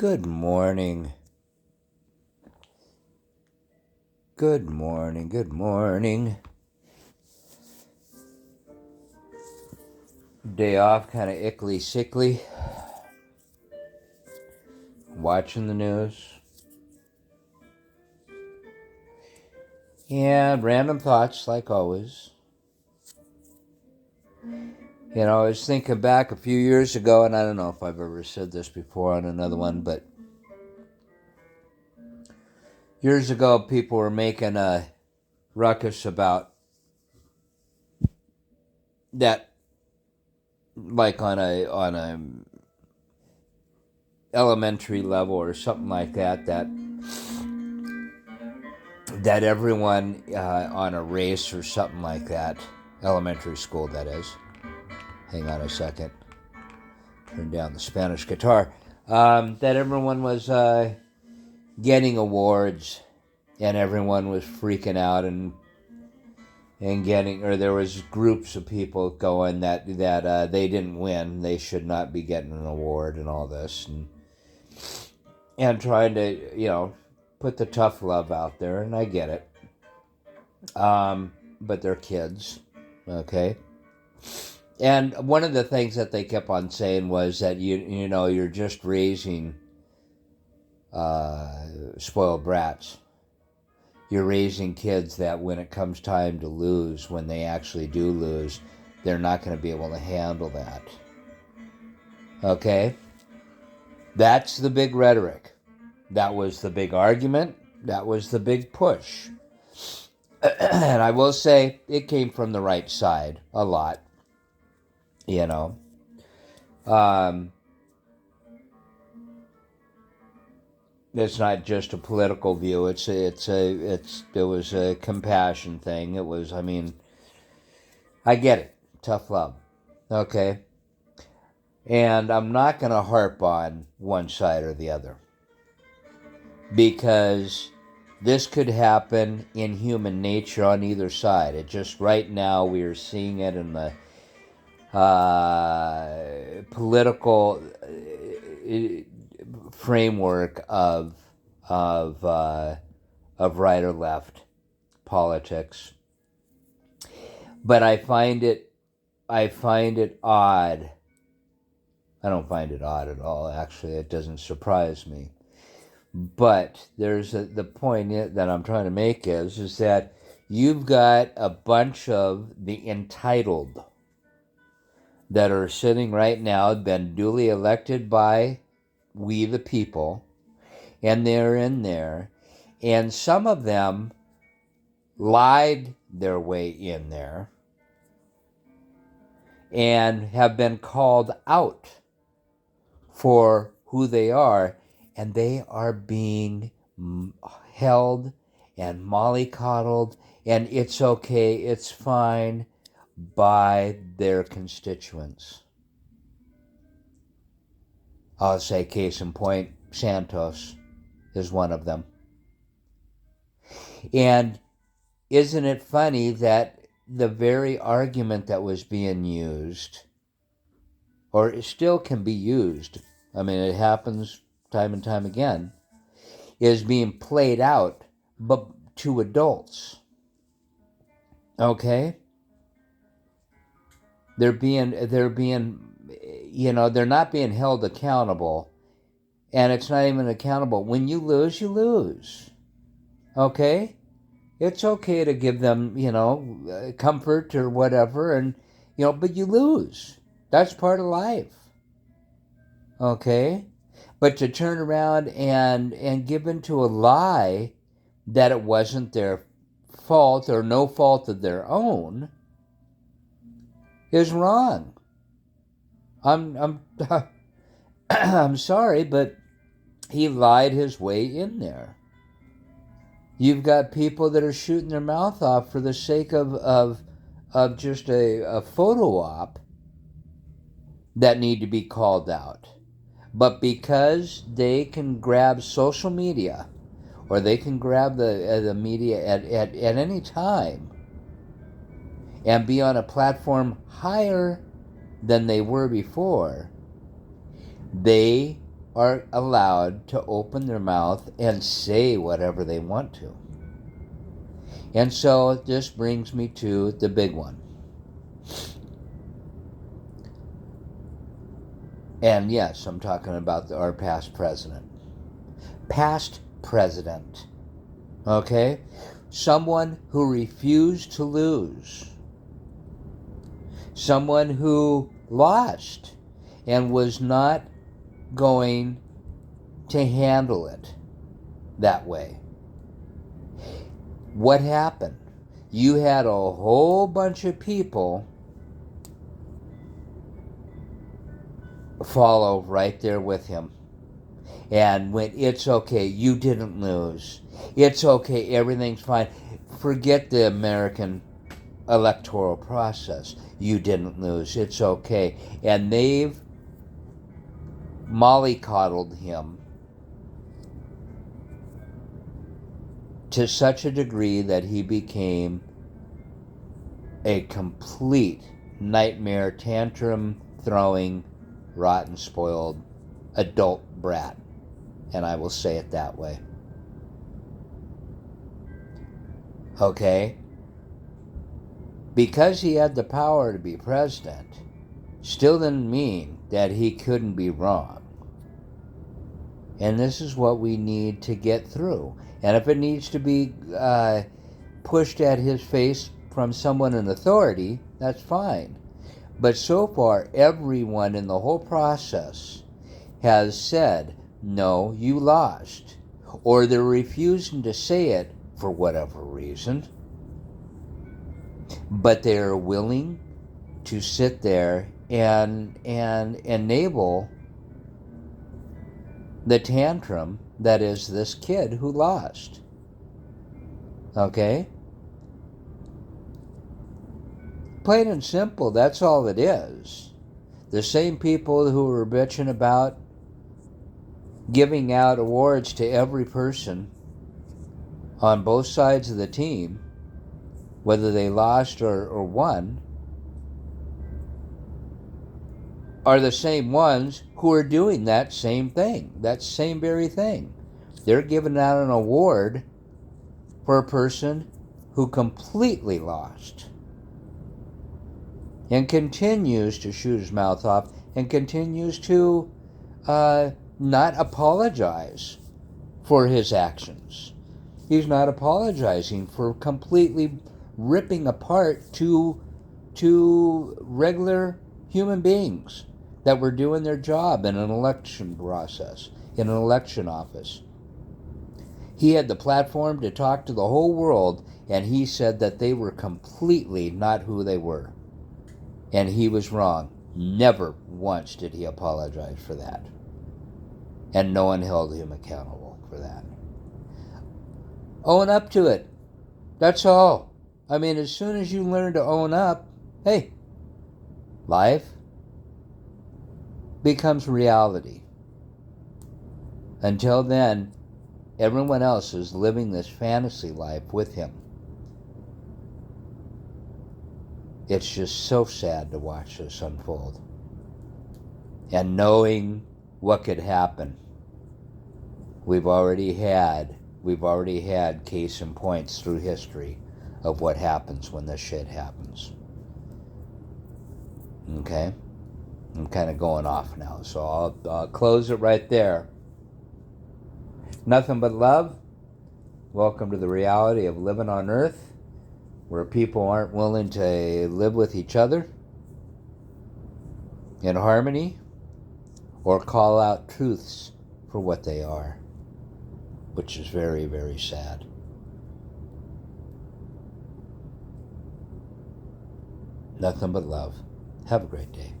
Good morning. Good morning. Good morning. Day off, kind of ickly sickly. Watching the news. Yeah, random thoughts like always. I was thinking back a few years ago, and I don't know if I've ever said this before on another one, but years ago people were making a ruckus about that, like on a elementary level or something like that everyone on a race or something like that, elementary school that is. Hang on a second. Turn down the Spanish guitar. That everyone was getting awards, and everyone was freaking out and getting, or there was groups of people going that they didn't win, they should not be getting an award and all this, and trying to put the tough love out there, and I get it. But they're kids, okay. And one of the things that they kept on saying was that you're just raising spoiled brats. You're raising kids that when it comes time to lose, when they actually do lose, they're not going to be able to handle that. Okay? That's the big rhetoric. That was the big argument. That was the big push. And I will say it came from the right side a lot. It's not just a political view. It was a compassion thing. It was. I mean, I get it. Tough love. Okay. And I'm not going to harp on one side or the other, because this could happen in human nature on either side. It just right now we are seeing it in the political framework of right or left politics. But I find it odd. I don't find it odd at all. Actually, it doesn't surprise me. But the point that I'm trying to make is that you've got a bunch of the entitled that are sitting right now, been duly elected by we the people, and they're in there, and some of them lied their way in there and have been called out for who they are, and they are being held and mollycoddled, and it's okay, it's fine, by their constituents. I'll say case in point, Santos is one of them. And isn't it funny that the very argument that was being used, or it still can be used, I mean, it happens time and time again, is being played out but to adults. Okay? They're not being held accountable, and it's not even accountable. When you lose, you lose. Okay? It's okay to give them, comfort or whatever, and but you lose. That's part of life. Okay? But to turn around and give into a lie that it wasn't their fault or no fault of their own is wrong. I'm I'm sorry, but he lied his way in there. You've got people that are shooting their mouth off for the sake of just a photo op that need to be called out. But because they can grab social media, or they can grab the media at any time and be on a platform higher than they were before, they are allowed to open their mouth and say whatever they want to. And so this brings me to the big one. And yes, I'm talking about our past president. Past president. Okay? Someone who refused to lose. Someone who lost and was not going to handle it that way. What happened? You had a whole bunch of people follow right there with him. And when it's okay, you didn't lose. It's okay, everything's fine. Forget the American electoral process. You didn't lose. It's okay. And they've mollycoddled him to such a degree that he became a complete nightmare, tantrum throwing, rotten, spoiled adult brat. And I will say it that way. Okay? Because he had the power to be president, still didn't mean that he couldn't be wrong. And this is what we need to get through. And if it needs to be pushed at his face from someone in authority, that's fine. But so far, everyone in the whole process has said, no, you lost. Or they're refusing to say it for whatever reason. But they're willing to sit there and enable the tantrum that is this kid who lost. Okay? Plain and simple, that's all it is. The same people who were bitching about giving out awards to every person on both sides of the team, whether they lost or won, are the same ones who are doing that same thing, that same very thing. They're giving out an award for a person who completely lost and continues to shoot his mouth off and continues to not apologize for his actions. He's not apologizing for completely ripping apart two regular human beings that were doing their job in an election process, in an election office. He had the platform to talk to the whole world, and he said that they were completely not who they were. And he was wrong. Never once did he apologize for that. And no one held him accountable for that. Own up to it. That's all. I mean, as soon as you learn to own up, hey, life becomes reality. Until then, everyone else is living this fantasy life with him. It's just so sad to watch this unfold. And knowing what could happen. We've already had case in points through history of what happens when this shit happens. Okay? I'm kind of going off now, so I'll close it right there. Nothing but love. Welcome to the reality of living on Earth, where people aren't willing to live with each other in harmony or call out truths for what they are, which is very, very sad. Nothing but love. Have a great day.